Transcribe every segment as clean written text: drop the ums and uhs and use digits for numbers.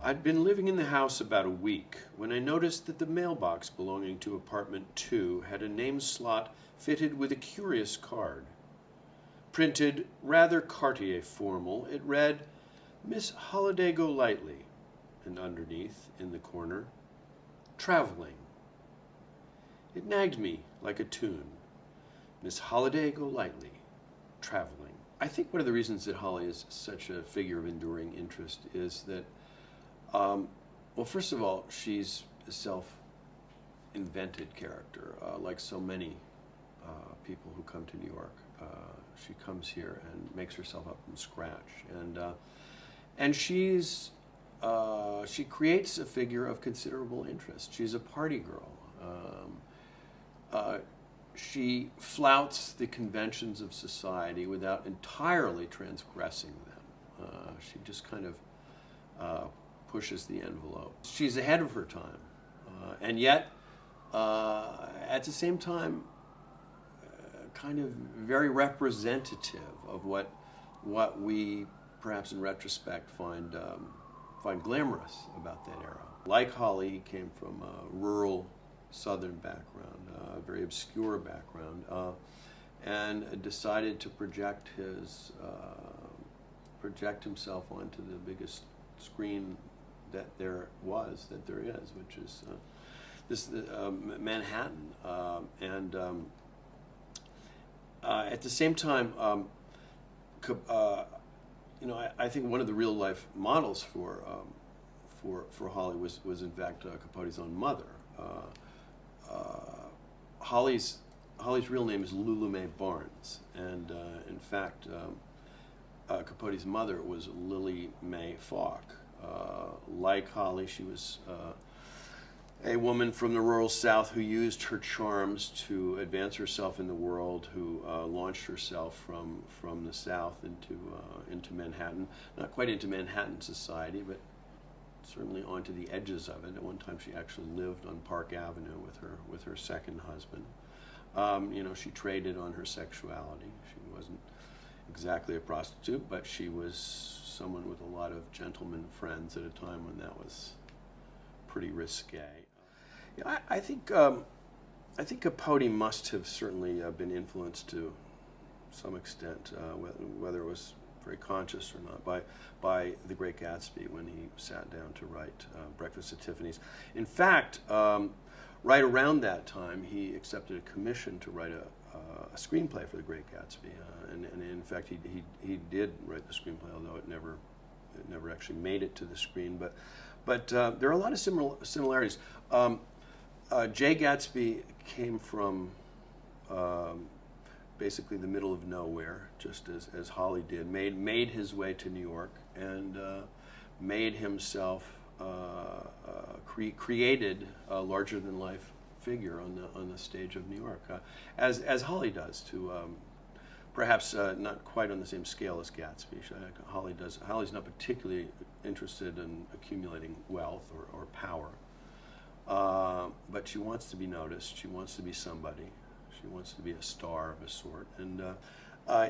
I'd been living in the house about a week when I noticed that the mailbox belonging to apartment 2 had a name slot fitted with a curious card. Printed rather Cartier formal, it read, "Miss Holiday Golightly," and underneath, in the corner, "Traveling." It nagged me like a tune. Miss Holiday Golightly, traveling. I think one of the reasons that Holly is such a figure of enduring interest is that, well, first of all, she's a self-invented character, like so many people who come to New York. She comes here and makes herself up from scratch, and she creates a figure of considerable interest. She's a party girl. She flouts the conventions of society without entirely transgressing them. She just kind of pushes the envelope. She's ahead of her time, and yet, at the same time, kind of very representative of what we, perhaps in retrospect, find glamorous about that era. Like Holly, he came from a rural Southern background, a very obscure background, and decided to project himself onto the biggest screen that there is, which is this Manhattan, and at the same time, I think one of the real life models for Holly was in fact Capote's own mother. Holly's real name is Lulu Mae Barnes, and in fact, Capote's mother was Lily Mae Falk. Like Holly, she was a woman from the rural South who used her charms to advance herself in the world, who launched herself from the South into Manhattan, not quite into Manhattan society, but certainly onto the edges of it. At one time, she actually lived on Park Avenue with her second husband. She traded on her sexuality. She wasn't exactly a prostitute, but she was someone with a lot of gentleman friends at a time when that was pretty risque. I think Capote must have certainly been influenced to some extent, whether it was very conscious or not, by The Great Gatsby when he sat down to write Breakfast at Tiffany's. In fact, right around that time, he accepted a commission to write a screenplay for The Great Gatsby, and in fact, he did write the screenplay, although it never actually made it to the screen. But there are a lot of similarities. Jay Gatsby came from basically the middle of nowhere, just as Holly did. Made his way to New York and made himself created a larger than life figure on the stage of New York, as Holly does, to perhaps not quite on the same scale as Gatsby. Holly's not particularly interested in accumulating wealth or power, but she wants to be noticed. She wants to be somebody. She wants to be a star of a sort. And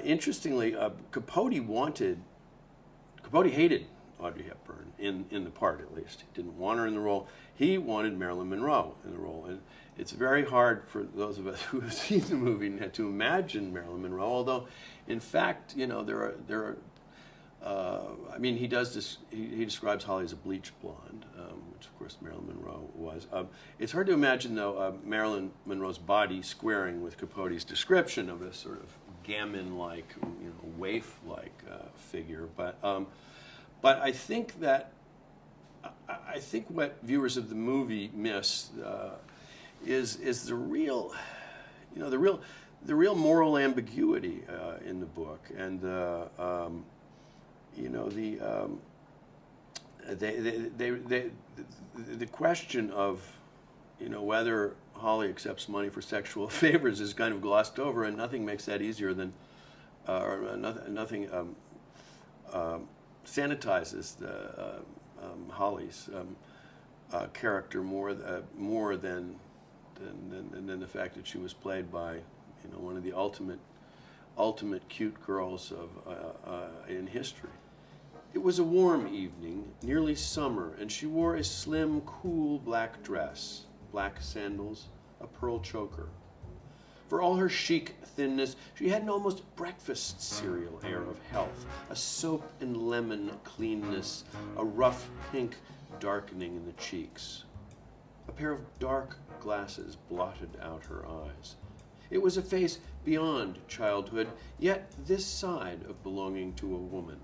interestingly, Capote hated Audrey Hepburn in the part, at least. He didn't want her in the role. He wanted Marilyn Monroe in the role. And it's very hard for those of us who have seen the movie to imagine Marilyn Monroe, although, in fact, there are he does this. He describes Holly as a bleach blonde, which of course Marilyn Monroe was. It's hard to imagine, though, Marilyn Monroe's body squaring with Capote's description of a sort of gamin-like, waif-like figure. But I think what viewers of the movie miss is the real moral ambiguity in the book, and the question of whether Holly accepts money for sexual favors is kind of glossed over, and nothing makes that easier than nothing sanitizes Holly's character more than the fact that she was played by one of the ultimate cute girls in history. It was a warm evening, nearly summer, and she wore a slim, cool black dress, black sandals, a pearl choker. For all her chic thinness, she had an almost breakfast cereal air of health, a soap and lemon cleanness, a rough pink darkening in the cheeks. A pair of dark glasses blotted out her eyes. It was a face beyond childhood, yet this side of belonging to a woman.